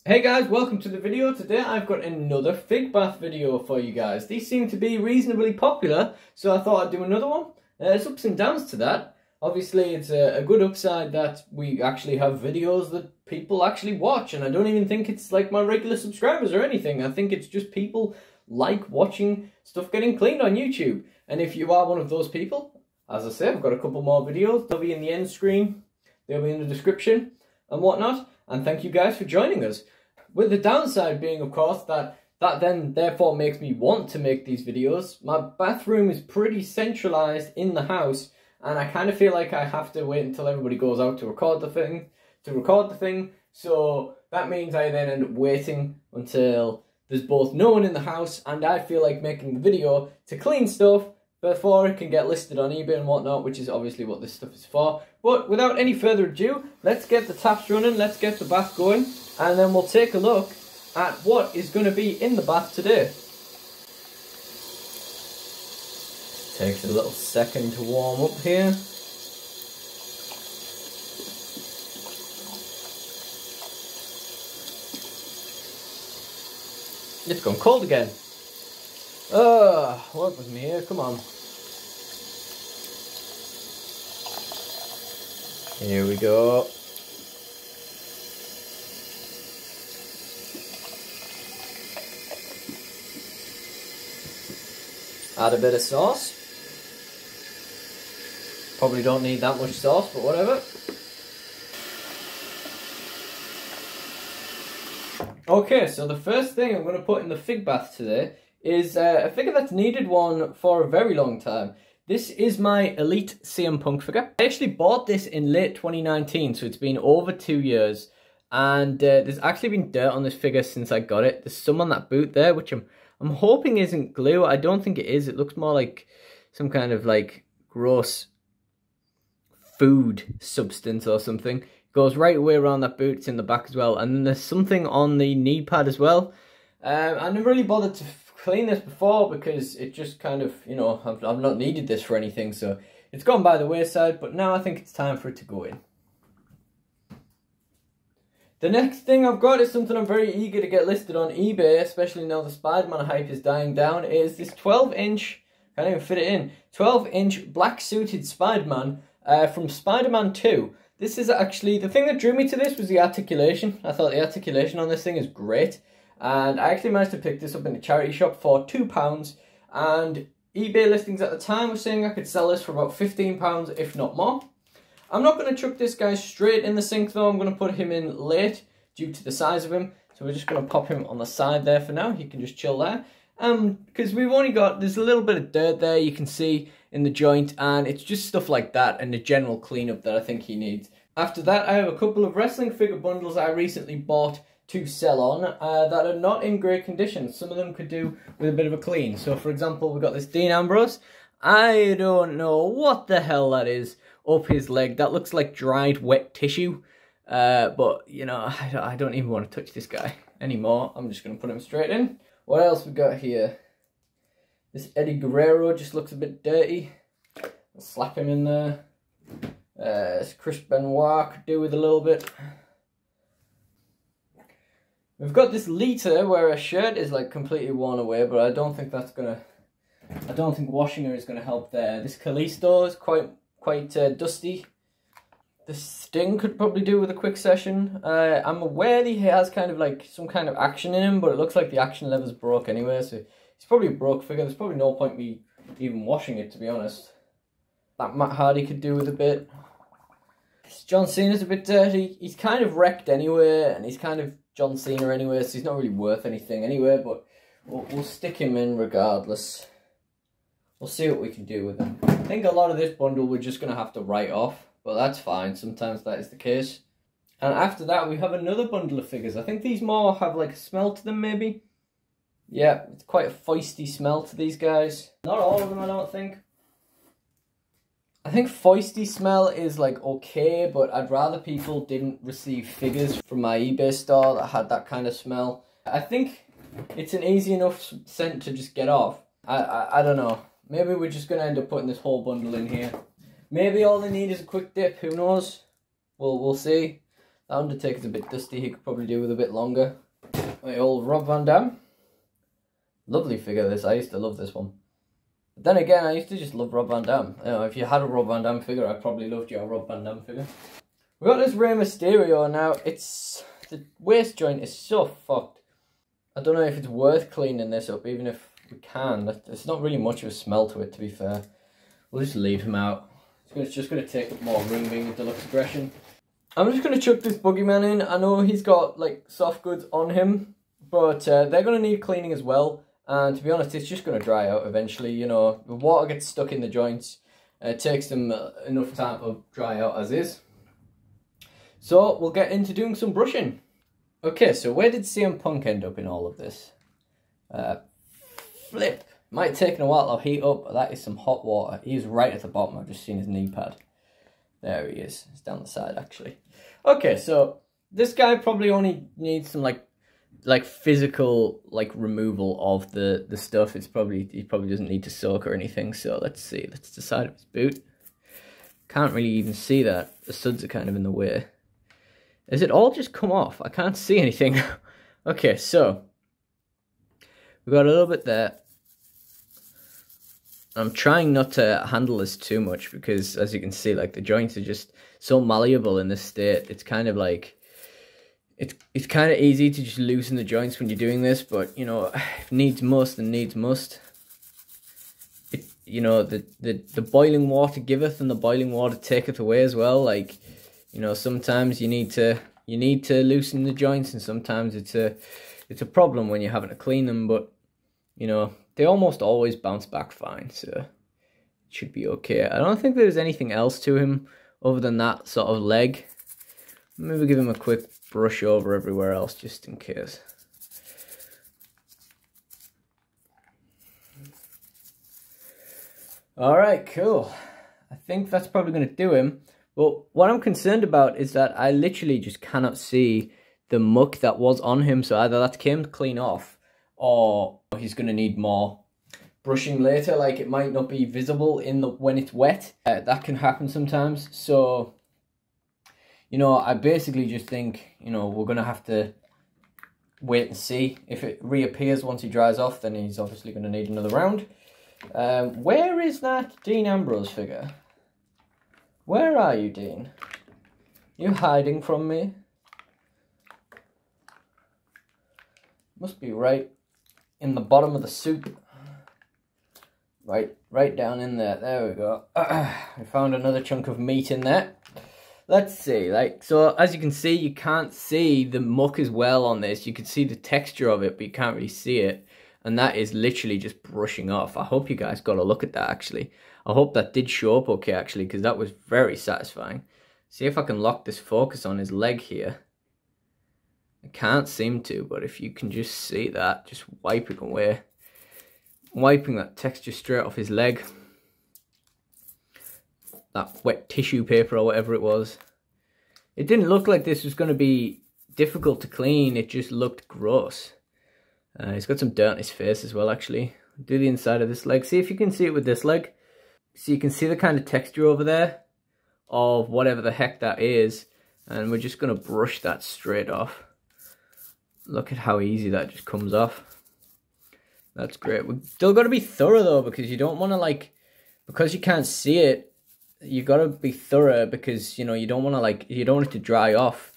Hey guys, welcome to the video. Today I've got another fig bath video for you guys. These seem to be reasonably popular, so I thought I'd do another one. There's ups and downs to that. Obviously it's a good upside that we actually have videos that people actually watch, and I don't even think it's like my regular subscribers or anything. I think it's just people like watching stuff getting cleaned on YouTube. And if you are one of those people, as I say, I've got a couple more videos. They'll be in the end screen, they'll be in the description and whatnot. And thank you guys for joining us. With the downside being, of course, that then therefore makes me want to make these videos. My bathroom is pretty centralised in the house, and I kind of feel like I have to wait until everybody goes out to record the thing. So that means I then end up waiting until there's both no one in the house and I feel like making the video to clean stuff before it can get listed on eBay and whatnot, which is obviously what this stuff is for. But without any further ado, let's get the taps running, let's get the bath going, and then we'll take a look at what is going to be in the bath today. Takes a little second to warm up here. It's gone cold again. Work with me here, come on. Here we go. Add a bit of sauce. Probably don't need that much sauce, but whatever. Okay, so the first thing I'm going to put in the fig bath today is a figure that's needed one for a very long time. This is my Elite CM Punk figure. I actually bought this in late 2019, so it's been over 2 years. And there's actually been dirt on this figure since I got it. There's some on that boot there, which I'm hoping isn't glue. I don't think it is. It looks more like some kind of like gross food substance or something. It goes right away around that boot. It's in the back as well. And then there's something on the knee pad as well. I never really bothered to clean this before because it just kind of, you know, I've not needed this for anything. So it's gone by the wayside. But now I think it's time for it to go in. The next thing I've got is something I'm very eager to get listed on eBay, especially now the Spiderman hype is dying down. It is this 12-inch, can't even fit it in, 12-inch black-suited Spiderman from Spiderman 2. This is actually, the thing that drew me to this was the articulation. I thought the articulation on this thing is great. And I actually managed to pick this up in a charity shop for £2. And eBay listings at the time were saying I could sell this for about £15, if not more. I'm not going to chuck this guy straight in the sink though. I'm going to put him in late due to the size of him. So we're just going to pop him on the side there for now. He can just chill there. Because we've only got, there's a little bit of dirt there you can see in the joint. And it's just stuff like that and the general cleanup that I think he needs. After that, I have a couple of wrestling figure bundles I recently bought to sell on that are not in great condition. Some of them could do with a bit of a clean. So for example, we've got this Dean Ambrose. I don't know what the hell that is up his leg. That looks like dried wet tissue. But, you know, I don't even want to touch this guy anymore. I'm just going to put him straight in. What else we got here? This Eddie Guerrero just looks a bit dirty. I'll slap him in there. This Chris Benoit could do with a little bit. We've got this Lita where her shirt is like completely worn away, but I don't think that's gonna... I don't think washing her is gonna help there. This Kalisto is quite dusty. The Sting could probably do with a quick session. I'm aware he has kind of like some kind of action in him, but it looks like the action level's broke anyway, so it's probably a broke figure. There's probably no point me even washing it, to be honest. That Matt Hardy could do with a bit. This John Cena's a bit dirty. He's kind of wrecked anyway, and he's kind of John Cena anyway, so he's not really worth anything anyway, but we'll stick him in regardless. We'll see what we can do with him. I think a lot of this bundle we're just going to have to write off, but that's fine. Sometimes that is the case. And after that, we have another bundle of figures. I think these more have like a smell to them, maybe. Yeah, it's quite a feisty smell to these guys. Not all of them, I don't think. I think feisty smell is like okay, but I'd rather people didn't receive figures from my eBay store that had that kind of smell. I think it's an easy enough scent to just get off. I don't know. Maybe we're just going to end up putting this whole bundle in here. Maybe all they need is a quick dip, who knows? We'll see. That Undertaker's a bit dusty, he could probably do with a bit longer. My old Rob Van Dam. Lovely figure this, I used to love this one. But then again, I used to just love Rob Van Dam. You know, if you had a Rob Van Dam figure, I probably loved your Rob Van Dam figure. We got this Rey Mysterio now. The waist joint is so fucked. I don't know if it's worth cleaning this up, even if we can. There's not really much of a smell to it, to be fair. We'll just leave him out. It's just going to take up more room being a deluxe aggression. I'm just going to chuck this Boogeyman in. I know he's got like soft goods on him, but they're going to need cleaning as well. And to be honest, it's just going to dry out eventually. You know, the water gets stuck in the joints. It takes them enough time to dry out as is. So we'll get into doing some brushing. Okay, so where did CM Punk end up in all of this? Flip. Might have taken a while to heat up, but that is some hot water. He's right at the bottom. I've just seen his knee pad. There he is. It's down the side, actually. Okay, so this guy probably only needs some like physical removal of the stuff. He probably doesn't need to soak or anything. So let's see. Let's decide of his boot. Can't really even see that. The suds are kind of in the way. Has it all just come off? I can't see anything. Okay, so we've got a little bit there. I'm trying not to handle this too much because, as you can see, like the joints are just so malleable in this state. It's kind of like it's kind of easy to just loosen the joints when you're doing this, but you know, if needs must and needs must. You know, the boiling water giveth and the boiling water taketh away as well. Like, you know, sometimes you need to loosen the joints, and sometimes it's a problem when you're having to clean them. But you know, they almost always bounce back fine, so it should be okay. I don't think there's anything else to him other than that sort of leg. Maybe give him a quick brush over everywhere else just in case. Alright, cool. I think that's probably going to do him. But what I'm concerned about is that I literally just cannot see the muck that was on him. So either that came clean off, or he's going to need more brushing later. Like, it might not be visible when it's wet. That can happen sometimes. So, you know, I basically just think, you know, we're going to have to wait and see. If it reappears once he dries off, then he's obviously going to need another round. Where is that Dean Ambrose figure? Where are you, Dean? You hiding from me? Must be right in the bottom of the soup. Right down in there. There we go. I found another chunk of meat in there. Let's see. So as you can see, you can't see the muck as well on this. You can see the texture of it, but you can't really see it. And that is literally just brushing off. I hope you guys got a look at that, actually. I hope that did show up okay, actually, because that was very satisfying. See if I can lock this focus on his leg here. I can't seem to, but if you can just see that, just wiping away. Wiping that texture straight off his leg. That wet tissue paper or whatever it was. It didn't look like this was going to be difficult to clean. It just looked gross. He's got some dirt on his face as well, actually. Do the inside of this leg. See if you can see it with this leg. So you can see the kind of texture over there of whatever the heck that is. And we're just going to brush that straight off. Look at how easy that just comes off. That's great. We've still got to be thorough though, because you don't want to because you can't see it, you got to be thorough because, you know, you don't want to you don't want it to dry off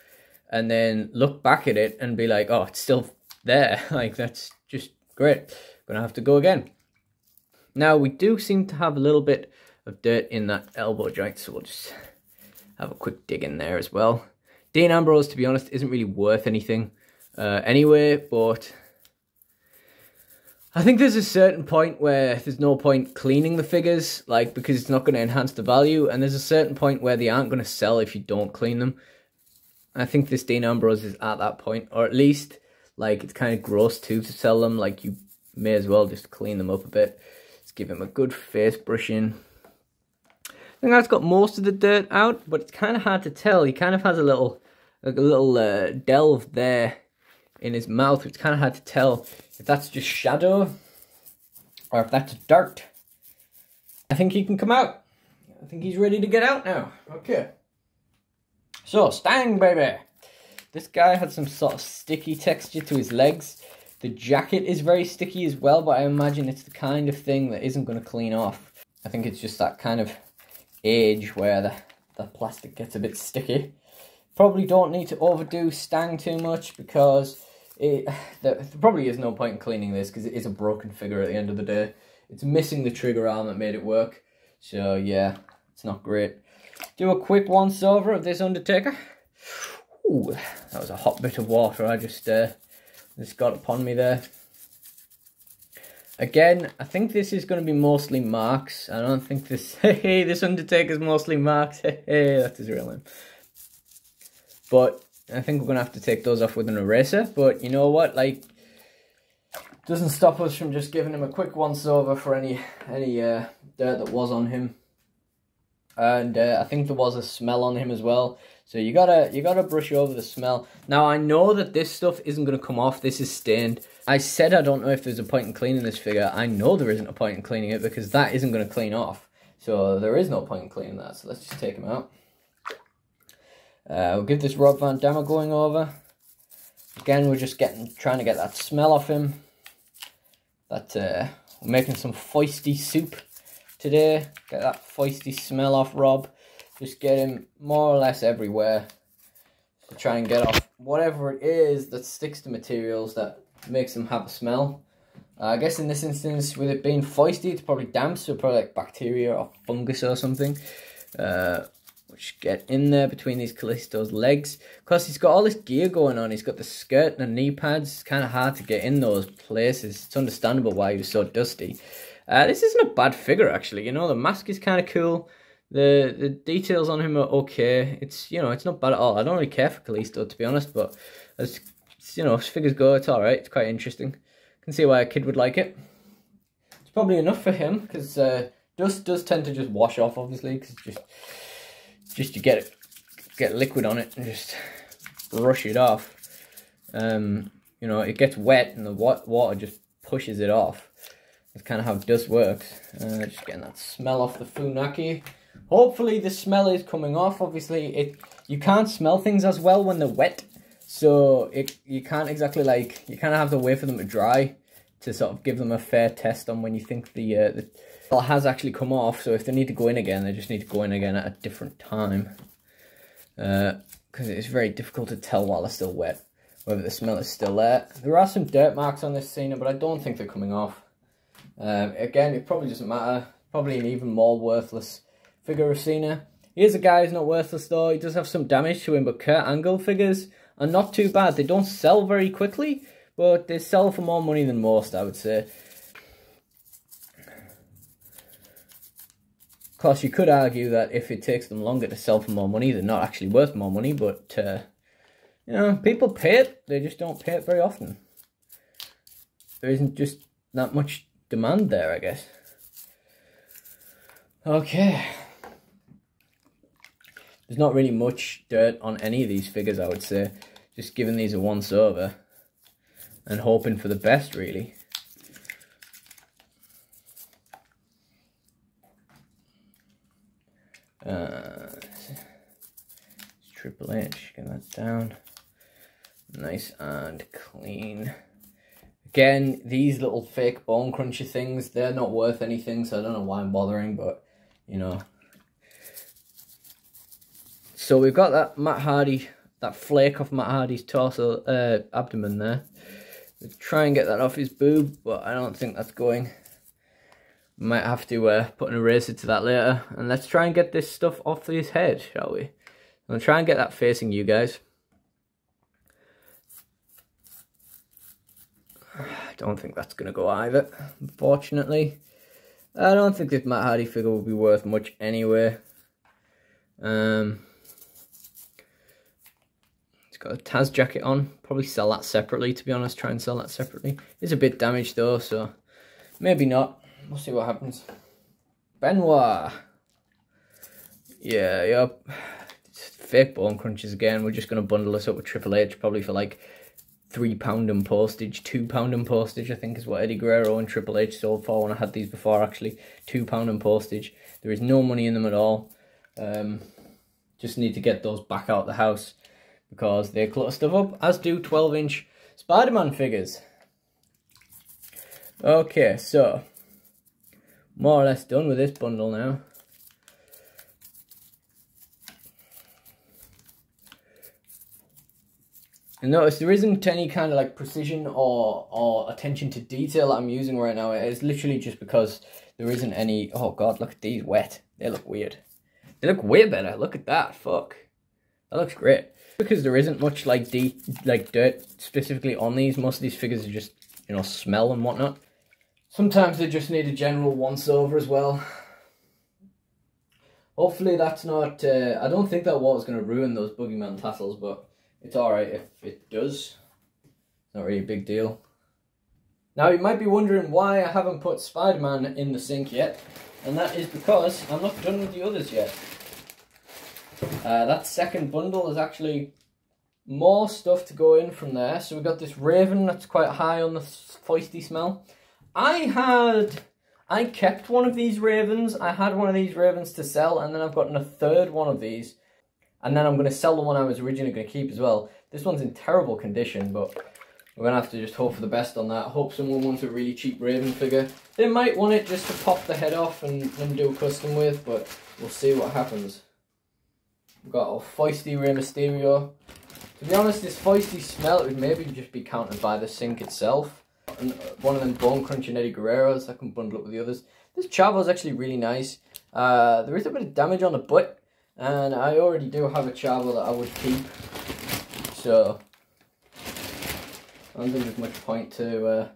and then look back at it and be like, oh, it's still there. That's just great. Gonna have to go again. Now, we do seem to have a little bit of dirt in that elbow joint, so we'll just have a quick dig in there as well. Dean Ambrose, to be honest, isn't really worth anything anyway, but I think there's a certain point where there's no point cleaning the figures, because it's not going to enhance the value, and there's a certain point where they aren't going to sell if you don't clean them. I think this Dean Ambrose is at that point, or at least, it's kind of gross too to sell them. You may as well just clean them up a bit. Let's give him a good face brushing. I think that's got most of the dirt out, but it's kind of hard to tell. He kind of has a little delve there in his mouth. It's kind of hard to tell if that's just shadow or if that's dirt. I think he can come out. I think he's ready to get out now. Okay. So, Stang, baby. This guy had some sort of sticky texture to his legs. The jacket is very sticky as well, but I imagine it's the kind of thing that isn't going to clean off. I think it's just that kind of age where the plastic gets a bit sticky. Probably don't need to overdo Stang too much, because there probably is no point in cleaning this, because it is a broken figure at the end of the day. It's missing the trigger arm that made it work. So yeah, it's not great. Do a quick once over of this Undertaker. Ooh, that was a hot bit of water I just got upon me there. Again, I think this is going to be mostly marks. I don't think this... Hey, this Undertaker's mostly marks. Hey, that's his real name. But I think we're going to have to take those off with an eraser. But you know what? Like, doesn't stop us from just giving him a quick once over for any dirt that was on him. And I think there was a smell on him as well. So you gotta brush over the smell. Now I know that this stuff isn't gonna come off. This is stained. I said I don't know if there's a point in cleaning this figure. I know there isn't a point in cleaning it, because that isn't gonna clean off. So there is no point in cleaning that. So let's just take him out. We'll give this Rob Van Dam a going over. Again, we're just trying to get that smell off him. We're making some feisty soup today. Get that feisty smell off Rob. Just get him more or less everywhere to try and get off whatever it is that sticks to materials that makes them have a smell. I guess in this instance, with it being feisty, it's probably damp, so probably like bacteria or fungus or something. Which get in there between these Callisto's legs. Of course, he's got all this gear going on. He's got the skirt and the knee pads. It's kind of hard to get in those places. It's understandable why he was so dusty. This isn't a bad figure, actually. You know, the mask is kind of cool. The details on him are okay. It's, you know, it's not bad at all. I don't really care for Callisto, to be honest, but as you know, as figures go, it's alright. It's quite interesting. Can see why a kid would like it. It's probably enough for him, because dust does tend to just wash off, obviously, because just you get liquid on it and just brush it off. You know, it gets wet and the water just pushes it off. That's kind of how dust works. Just getting that smell off the Funaki. Hopefully the smell is coming off. Obviously, you can't smell things as well when they're wet. So you can't exactly, like, you kind of have to wait for them to dry to sort of give them a fair test on when you think the smell has actually come off. So if they need to go in again, they just need to go in again at a different time. Because it's very difficult to tell while they're still wet whether the smell is still there. There are some dirt marks on this Cena, but I don't think they're coming off. Again, it probably doesn't matter. Probably an even more worthless figure of Cena. Here's a guy who's not worthless though. He does have some damage to him, but Kurt Angle figures are not too bad. They don't sell very quickly, but they sell for more money than most, I would say. Of course, you could argue that if it takes them longer to sell for more money, they're not actually worth more money, but, you know, people pay it. They just don't pay it very often. There isn't just that much demand there, I guess. Okay. There's not really much dirt on any of these figures, I would say. Just giving these a once over and hoping for the best, really. Triple H, get that down. Nice and clean. Again, these little fake bone cruncher things, they're not worth anything, so I don't know why I'm bothering, but, you know. So we've got that Matt Hardy, that flake off Matt Hardy's torso, abdomen there. We'll try and get that off his boob, but I don't think that's going. Might have to put an eraser to that later. And let's try and get this stuff off his head, shall we? I'm going to try and get that facing you guys. I don't think that's going to go either, unfortunately. I don't think this Matt Hardy figure will be worth much anyway. It's got a Taz jacket on. Probably sell that separately, to be honest. Try and sell that separately. It's a bit damaged though, so maybe not. We'll see what happens. Benoit. Yeah, yep. Fake bone crunches again. We're just going to bundle this up with Triple H, probably for like £3 in postage, £2 in postage, I think is what Eddie Guerrero and Triple H sold for when I had these before, actually. £2 in postage. There is no money in them at all. Just need to get those back out of the house because they clutter stuff up, as do 12-inch Spider-Man figures. Okay, so more or less done with this bundle now. And notice there isn't any kind of like precision or attention to detail that I'm using right now. It's literally just because there isn't any. Oh god, look at these wet. They look weird. They look way better. Look at that. Fuck. That looks great. Because there isn't much like dirt specifically on these. Most of these figures are just, you know, smell and whatnot. Sometimes they just need a general once over as well. Hopefully that's not. I don't think that water's going to ruin those Boogeyman tassels, but it's alright if it does. Not really a big deal. Now you might be wondering why I haven't put Spider-Man in the sink yet. And that is because I'm not done with the others yet. That second bundle is actually more stuff to go in from there. So we've got this Raven that's quite high on the feisty smell. I kept one of these Ravens. I had one of these Ravens to sell, and then I've gotten a third one of these. And then I'm going to sell the one I was originally going to keep as well. This one's in terrible condition, but we're going to have to just hope for the best on that. Hope someone wants a really cheap Raven figure. They might want it just to pop the head off and do a custom with, but we'll see what happens. We've got our feisty Rey Mysterio. To be honest, this feisty smell would maybe just be countered by the sink itself. And one of them bone crunching Eddie Guerreros that can bundle up with the others. This Chavo's actually really nice. There is a bit of damage on the butt. And I already do have a Chavo that I would keep, so I don't think there's much point to,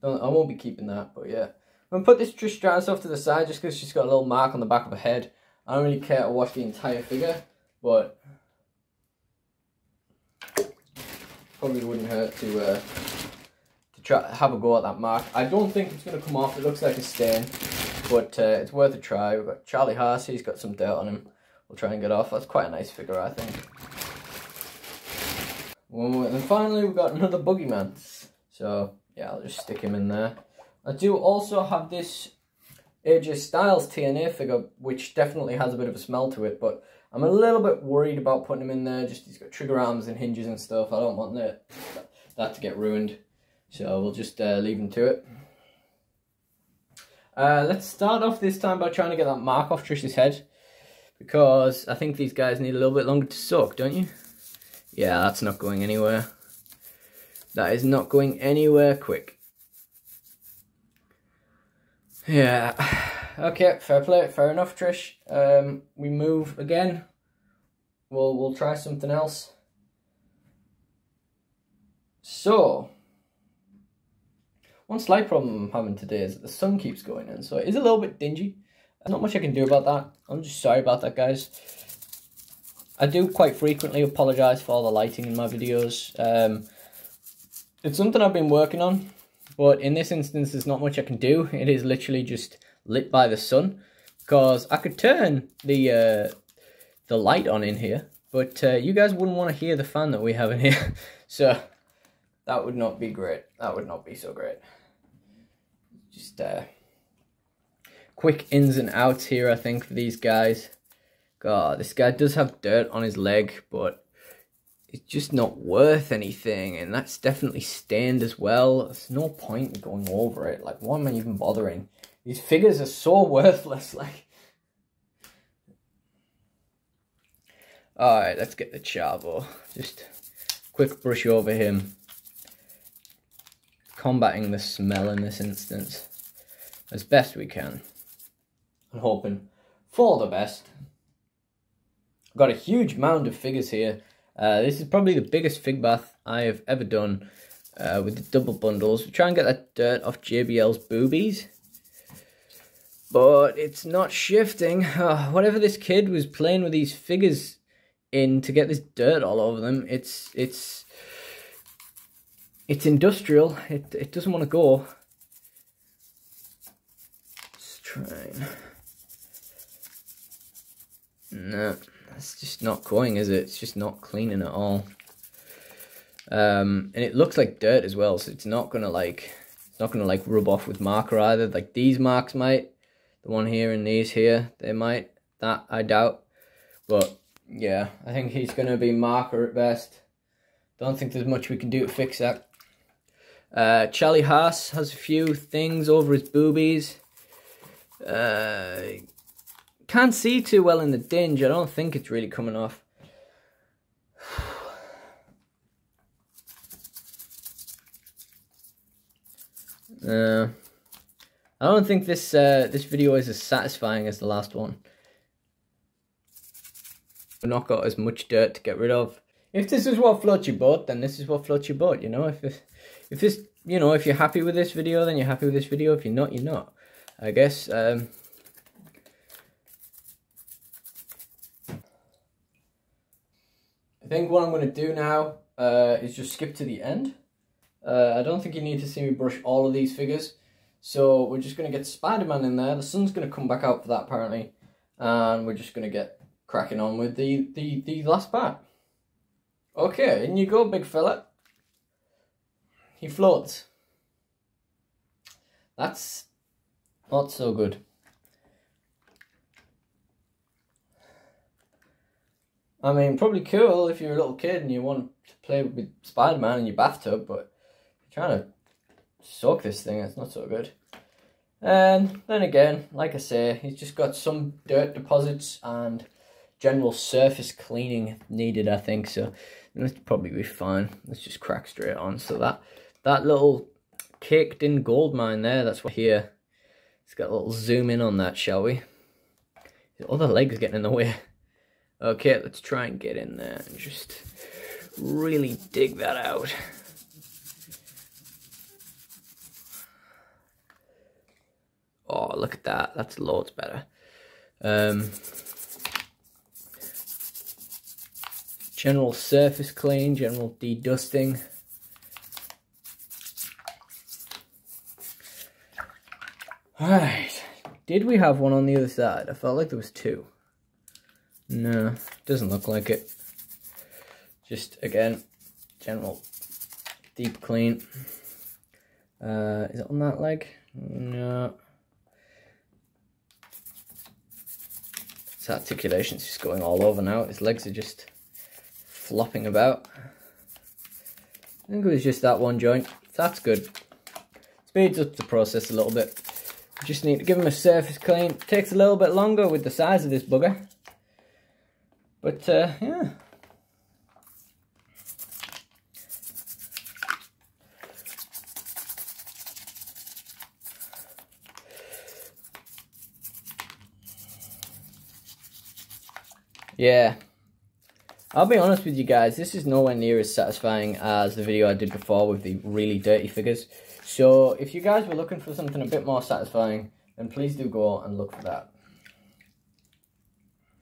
I won't be keeping that, but yeah. I'm going to put this Trish Stratus off to the side just because she's got a little mark on the back of her head. I don't really care to wash the entire figure, but probably wouldn't hurt to try have a go at that mark. I don't think it's going to come off, it looks like a stain, but it's worth a try. We've got Charlie Haas, he's got some dirt on him. We'll try and get off. That's quite a nice figure, I think. And finally, we've got another Boogeyman. So, yeah, I'll just stick him in there. I do also have this AJ Styles TNA figure, which definitely has a bit of a smell to it, but I'm a little bit worried about putting him in there. Just he's got trigger arms and hinges and stuff. I don't want that to get ruined. So, we'll just leave him to it. Let's start off this time by trying to get that mark off Trish's head. Because I think these guys need a little bit longer to soak, don't you? Yeah, that's not going anywhere. That is not going anywhere quick. Yeah. Okay, fair play, fair enough, Trish. We move again. We'll try something else. So, one slight problem I'm having today is that the sun keeps going in, so it is a little bit dingy. There's not much I can do about that. I'm just sorry about that, guys. I do quite frequently apologise for all the lighting in my videos. It's something I've been working on, but in this instance there's not much I can do. It is literally just lit by the sun, because I could turn the light on in here, but you guys wouldn't want to hear the fan that we have in here. So that would not be great. That would not be so great. Just quick ins and outs here, I think, for these guys. God, this guy does have dirt on his leg, but it's just not worth anything, and that's definitely stained as well. There's no point in going over it. Like, why am I even bothering? These figures are so worthless, like. Alright, let's get the Chavo. Just quick brush over him. Combating the smell in this instance as best we can. I'm hoping for the best. I've got a huge mound of figures here. This is probably the biggest fig bath I have ever done with the double bundles. We try and get that dirt off JBL's boobies. But it's not shifting. Whatever this kid was playing with these figures in to get this dirt all over them, it's industrial. It doesn't want to go. Let's try. No, it's just not going, is it? It's just not cleaning at all. And it looks like dirt as well, so it's not gonna like rub off with marker either. Like these marks might, the one here and these here, they might. That I doubt. But Yeah, I think he's going to be marker at best. Don't think there's much we can do to fix that. Charlie Haas has a few things over his boobies. Can't see too well in the dinge. I don't think it's really coming off. I don't think this this video is as satisfying as the last one. We've not got as much dirt to get rid of. If this is what floats your boat, then this is what floats your boat, you know. If this, you know, if you're happy with this video, then you're happy with this video. If you're not, you're not. I guess. I think what I'm going to do now is just skip to the end. I don't think you need to see me brush all of these figures. So we're just going to get Spider-Man in there. The sun's going to come back out for that apparently. And we're just going to get cracking on with the last part. Okay, in you go, big fella. He floats. That's not so good. I mean, probably cool if you're a little kid and you want to play with Spider-Man in your bathtub, but you're trying to soak this thing, it's not so good. And then again, like I say, he's just got some dirt deposits and general surface cleaning needed, I think, so it'll probably be fine. Let's just crack straight on. So that little caked in gold mine there, that's what here. Let's get a little zoom in on that, shall we? The other leg's getting in the way. Okay, let's try and get in there and just really dig that out. Oh, look at that. That's loads better. General surface clean, general de-dusting. Alright. Did we have one on the other side? I felt like there was two. No, doesn't look like it. Just, again, general deep clean. Is it on that leg? No. His articulation's just going all over now. His legs are just flopping about. I think it was just that one joint. That's good. Speeds up the process a little bit. Just need to give him a surface clean. It takes a little bit longer with the size of this bugger. But, yeah. Yeah. I'll be honest with you guys, this is nowhere near as satisfying as the video I did before with the really dirty figures. So, if you guys were looking for something a bit more satisfying, then please do go and look for that.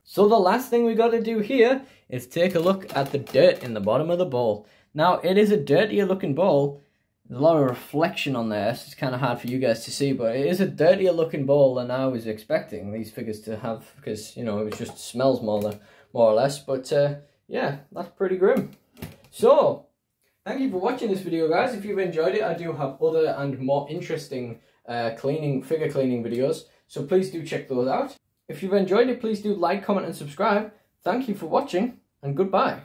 So the last thing we got to do here is take a look at the dirt in the bottom of the bowl. Now, it is a dirtier looking bowl. There's a lot of reflection on there, so it's kind of hard for you guys to see, but it is a dirtier looking bowl than I was expecting these figures to have, because, you know, it just smells more or less, but yeah, that's pretty grim. So, thank you for watching this video, guys. If you've enjoyed it, I do have other and more interesting figure cleaning videos, so please do check those out. If you've enjoyed it, please do like, comment and subscribe. Thank you for watching, and goodbye.